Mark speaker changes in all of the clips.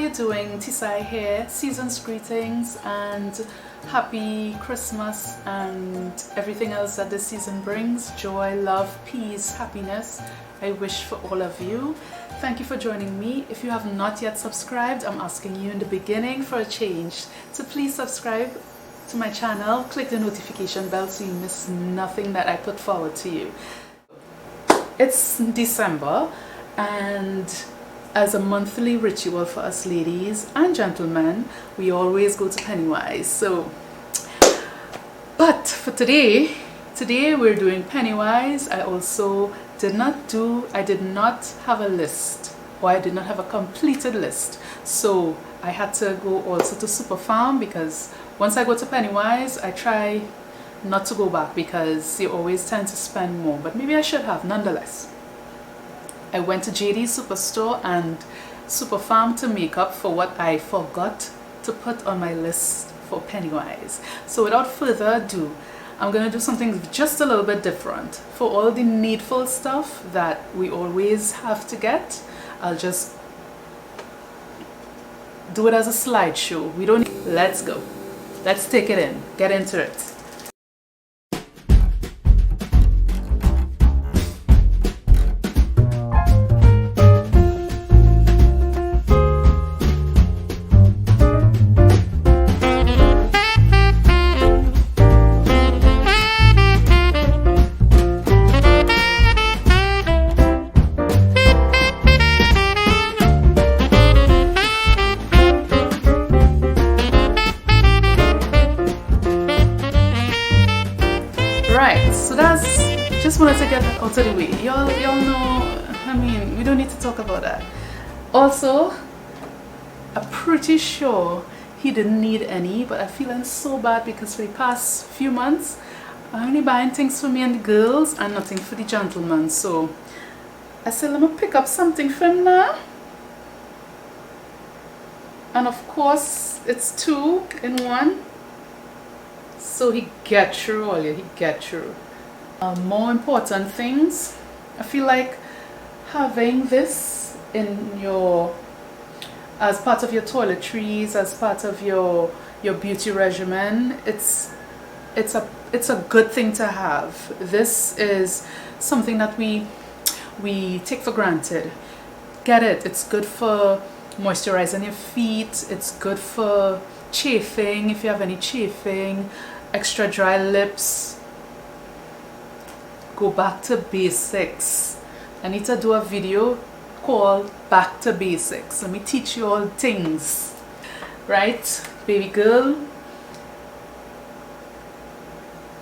Speaker 1: you doing? Tsahi here. Season's greetings and happy Christmas and everything else that this season brings. Joy, love, peace, happiness. I wish for all of you. Thank you for joining me. If you have not yet subscribed, I'm asking you in the beginning for a change to please subscribe to my channel. Click the notification bell so you miss nothing that I put forward to you. It's December, and as a monthly ritual for us ladies and gentlemen, we always go to Pennywise. But for today we're doing Pennywise. I did not have a list, or I did not have a completed list. So I had to go also to Superpharm, because once I go to Pennywise, I try not to go back because you always tend to spend more, but maybe I should have nonetheless. I went to JD's Superstore and Superpharm to make up for what I forgot to put on my list for Pennywise. So without further ado, I'm going to do something just a little bit different. For all the needful stuff that we always have to get, I'll just do it as a slideshow. Let's go. Let's take it in. Get into it. Right, so just wanted to get that out of the way. Y'all know, I mean, we don't need to talk about that. Also, I'm pretty sure he didn't need any, but I'm feeling so bad because for the past few months, I'm only buying things for me and the girls and nothing for the gentlemen. So I said, let me pick up something for him now. And of course, it's 2 in 1. So he get through all you, he get through. More important things, I feel like having this in as part of your toiletries, as part of your beauty regimen, it's a good thing to have. This is something that we take for granted. Get it? It's good for moisturizing your feet. It's good for chafing, if you have any chafing, extra dry lips. Go back to basics. I need to do a video called Back to Basics. Let me teach you all things. Right, baby girl?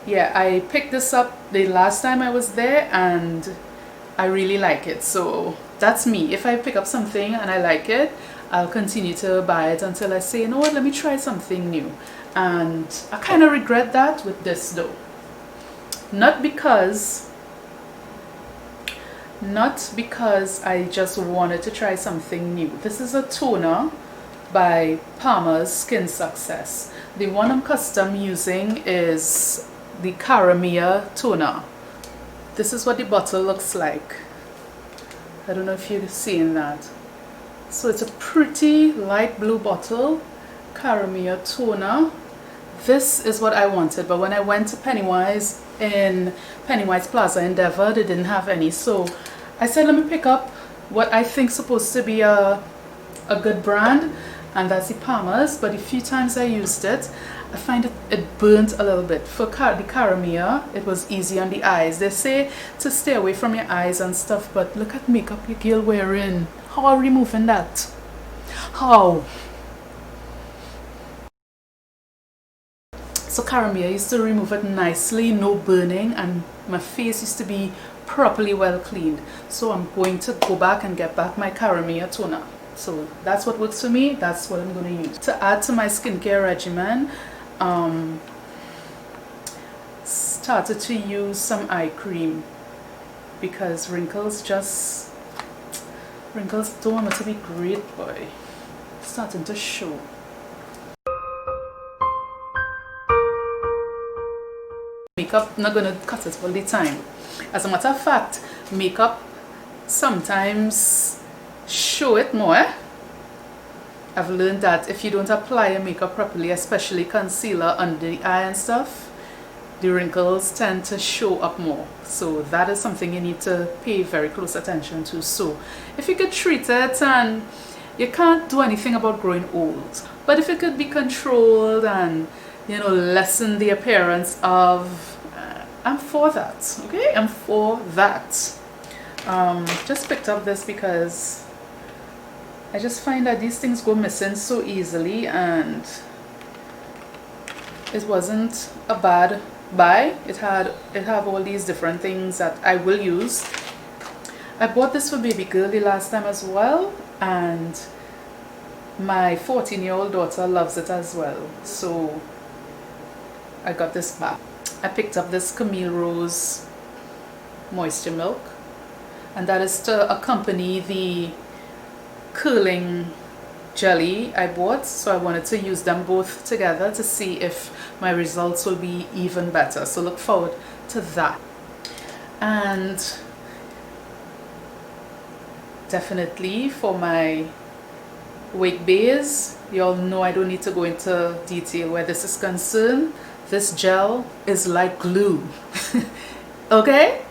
Speaker 1: Yeah, I picked this up the last time I was there and I really like it. So that's me. If I pick up something and I like it, I'll continue to buy it until I say, you know what, let me try something new. And I kind of regret that with this though. Not because I just wanted to try something new. This is a toner by Paime's Skin Success. The one I'm custom using is the Caramia toner. This is what the bottle looks like. I don't know if you're seeing that. So it's a pretty light blue bottle, Caramia toner. This is what I wanted, but when I went to Pennywise in Pennywise Plaza Endeavor, they didn't have any. So I said, let me pick up what I think is supposed to be a good brand, and that's the Paime's. But the few times I used it, I find it burnt a little bit. For the Caramia, it was easy on the eyes. They say to stay away from your eyes and stuff, but look at makeup your girl wearing. How are we removing that? How? So Caramia used to remove it nicely, no burning, and my face used to be properly well cleaned. So I'm going to go back and get back my Caramia toner. So that's what works for me. That's what I'm going to use. To add to my skincare regimen, started to use some eye cream because wrinkles don't want it to be great, boy. Starting to show. Makeup not gonna cut it all the time. As a matter of fact, makeup sometimes show it more. I've learned that if you don't apply your makeup properly, especially concealer under the eye and stuff, the wrinkles tend to show up more. So that is something you need to pay very close attention to. So if you could treat it, and you can't do anything about growing old, but if it could be controlled and, you know, lessen the appearance of, I'm for that. Okay, I'm for that. Just picked up this because I just find that these things go missing so easily, and it wasn't a bad buy. It have all these different things that I will use. I bought this for baby girl the last time as well, and my 14-year-old daughter loves it as well, so I got this back. I picked up this Camille Rose Moisture Milk, and that is to accompany the curling jelly I bought, so I wanted to use them both together to see if my results will be even better. So look forward to that. And definitely for my wig base, you all know I don't need to go into detail where this is concerned. This gel is like glue. Okay,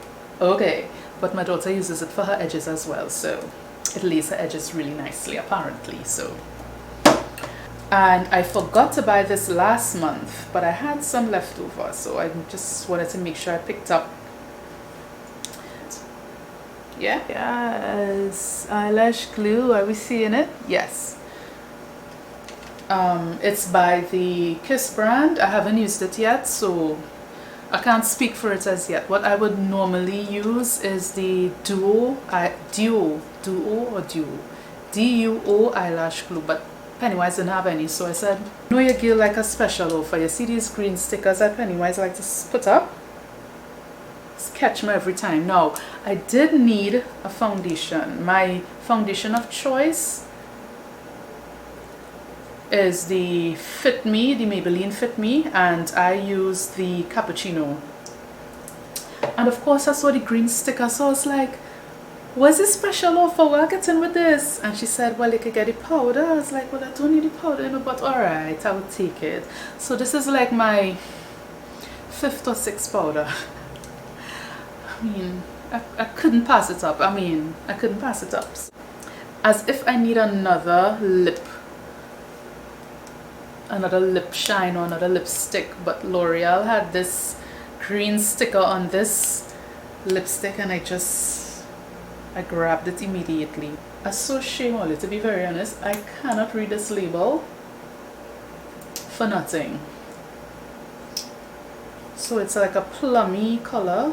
Speaker 1: but my daughter uses it for her edges as well, so it lays her edges really nicely apparently. So, and I forgot to buy this last month, but I had some left over, so I just wanted to make sure I picked up. Yeah, yes, eyelash glue. Are we seeing it? Yes. It's by the Kiss brand. I haven't used it yet, so I can't speak for it as yet. What I would normally use is the Duo eyelash glue, but Pennywise didn't have any, so I said, know your girl like a special offer. You see these green stickers that Pennywise like to put up? Catch me every time. Now, I did need a foundation. My foundation of choice is the Fit Me, the Maybelline Fit Me, and I use the Cappuccino. And of course I saw the green sticker, so I was like, what's this special offer? What I get in with this? And she said, well, you could get the powder. I was like, well, I don't need the powder, you know, but alright, I will take it. So this is like my 5th or 6th powder. I mean, I couldn't pass it up. I couldn't pass it up. As if I need another lip shine or another lipstick, but L'Oreal had this green sticker on this lipstick, and I grabbed it immediately. I so shame on it, to be very honest. I cannot read this label for nothing. So it's like a plummy color.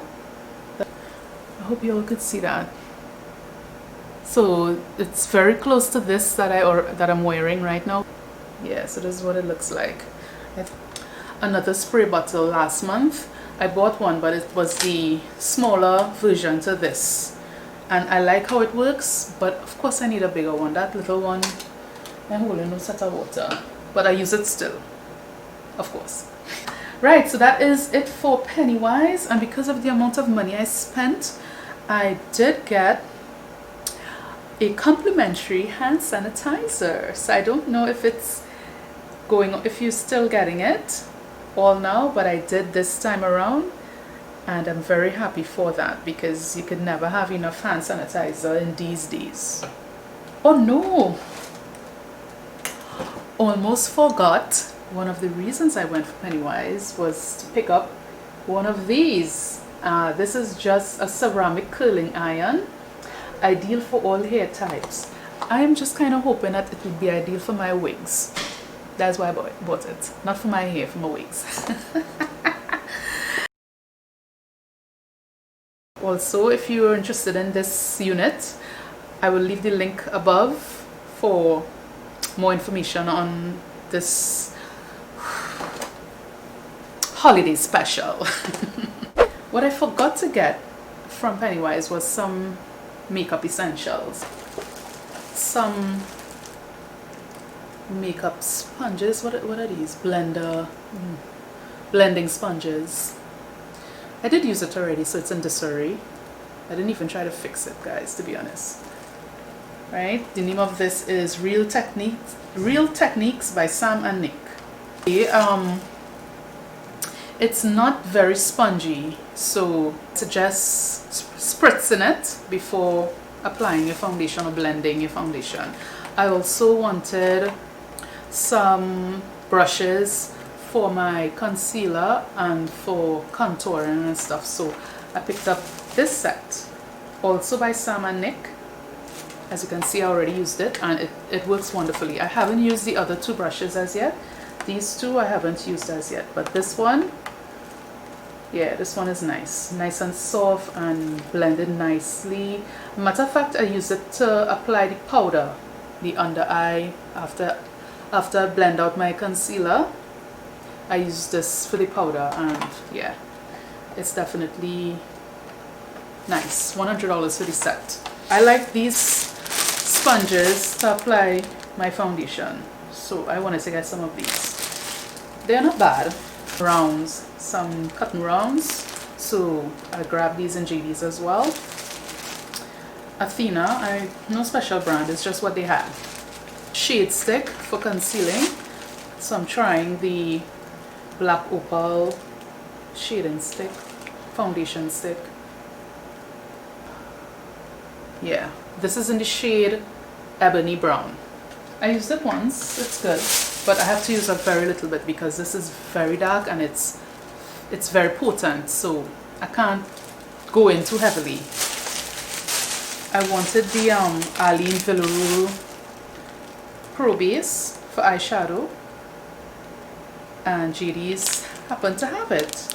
Speaker 1: I hope you all could see that. So it's very close to this that I'm wearing right now. Yeah, so this is what it looks like. Another spray bottle last month. I bought one, but it was the smaller version to this, and I like how it works, but of course I need a bigger one. That little one, I'm holding no set of water, but I use it still, of course. Right, so that is it for Pennywise, and because of the amount of money I spent, I did get a complimentary hand sanitizer. So I don't know if if you're still getting it all now, but I did this time around, and I'm very happy for that, because you could never have enough hand sanitizer in these days. Oh no, almost forgot. One of the reasons I went for Pennywise was to pick up one of these. This is just a ceramic curling iron, ideal for all hair types. I'm just kind of hoping that it would be ideal for my wigs. That's why I bought it. Not for my hair, for my wigs. Also, if you're interested in this unit, I will leave the link above for more information on this holiday special. What I forgot to get from Pennywise was some makeup essentials. Some makeup sponges. What are these? Blending sponges. I did use it already, so it's in disarray. I didn't even try to fix it, guys, to be honest. right? The name of this is Real Techniques by Sam and Nick. It's not very spongy, so I suggest spritzing it before applying your foundation or blending your foundation. I also wanted some brushes for my concealer and for contouring and stuff, so I picked up this set, also by Sam and Nick. As you can see, I already used it and it works wonderfully. I haven't used the other two brushes as yet. These two I haven't used as yet, but this one, yeah, this one is nice and soft and blended nicely. Matter of fact, I used it to apply the powder, the under eye, after I blend out my concealer. I use this for the powder, and yeah, it's definitely nice. $100 for the set. I like these sponges to apply my foundation, so I wanted to get some of these. They're not bad. Rounds, some cotton rounds, so I grabbed these in JD's as well. Athena, no special brand, it's just what they have. Shade stick for concealing, so I'm trying the Black Opal shading stick, foundation stick. Yeah, this is in the shade Ebony Brown. I used it once, it's good, but I have to use a very little bit because this is very dark and it's very potent, so I can't go in too heavily. I wanted the Arlene Velour Pro Base for eyeshadow, and JD's happened to have it.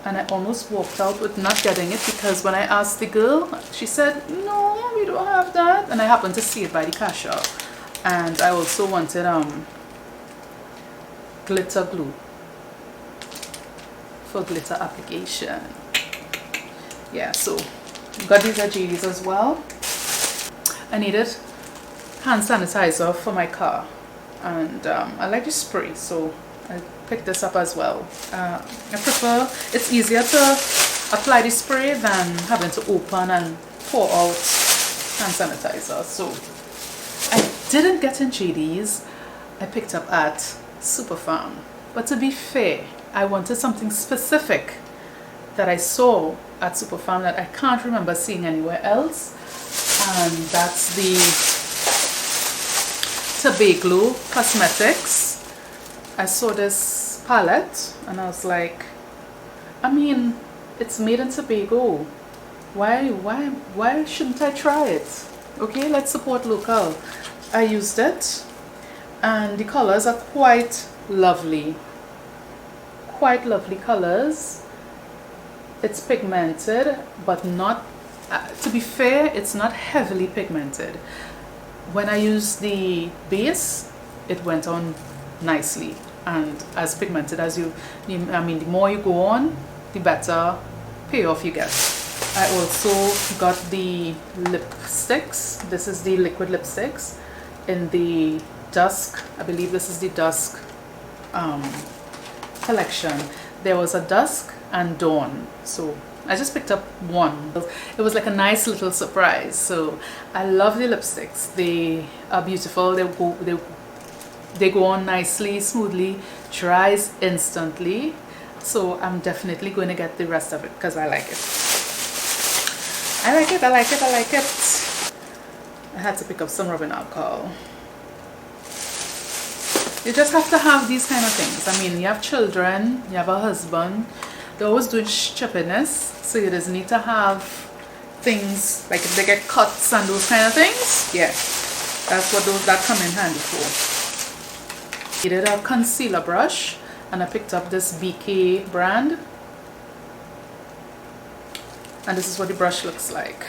Speaker 1: And I almost walked out with not getting it because when I asked the girl, she said, no, we don't have that. And I happened to see it by the cashier. And I also wanted glitter glue for glitter application. Yeah, so got these at JD's as well. I needed hand sanitizer for my car, and I like the spray, so I picked this up as well. I prefer, it's easier to apply the spray than having to open and pour out hand sanitizer. So I didn't get in JD's, I picked up at Superpharm. But to be fair, I wanted something specific that I saw at Superpharm that I can't remember seeing anywhere else, and that's the Tobago Cosmetics. I saw this palette and I was like, I mean, it's made in Tobago. Why shouldn't I try it? Okay, let's support local. I used it and the colors are quite lovely. Quite lovely colors. It's pigmented, but not, to be fair, it's not heavily pigmented. When I used the base, it went on nicely and as pigmented as the more you go on, the better payoff you get. I also got the lipsticks. This is the liquid lipsticks in the dusk. I believe this is the dusk collection. There was a dusk and dawn, so I just picked up one. It was like a nice little surprise. So I love the lipsticks. They are beautiful. They go on nicely, smoothly, dries instantly. So I'm definitely going to get the rest of it because I like it. I like it, I like it, I like it. I had to pick up some rubbing alcohol. You just have to have these kind of things. I mean, you have children, you have a husband, they're always doing stupidness, so you just need to have things like if they get cuts and those kind of things. Yeah, that's what that come in handy for. I needed a concealer brush and I picked up this BK brand, and this is what the brush looks like.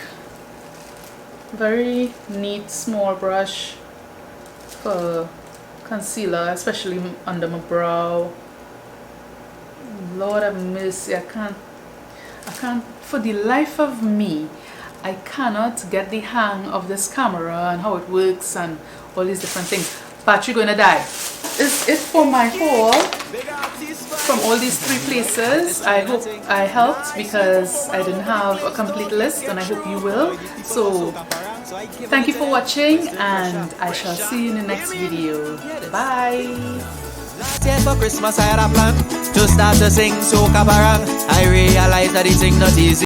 Speaker 1: Very neat small brush for concealer, especially under my brow. Lord have mercy, I can't, for the life of me, I cannot get the hang of this camera and how it works and all these different things. Battery gonna die. Is it for my haul from all these 3 places. I hope I helped because I didn't have a complete list, and I hope you will. So Thank you for watching, and I shall see you in the next video. Bye.
Speaker 2: Last year for Christmas I had a plan to start to sing soca parang. I realized that it's not easy.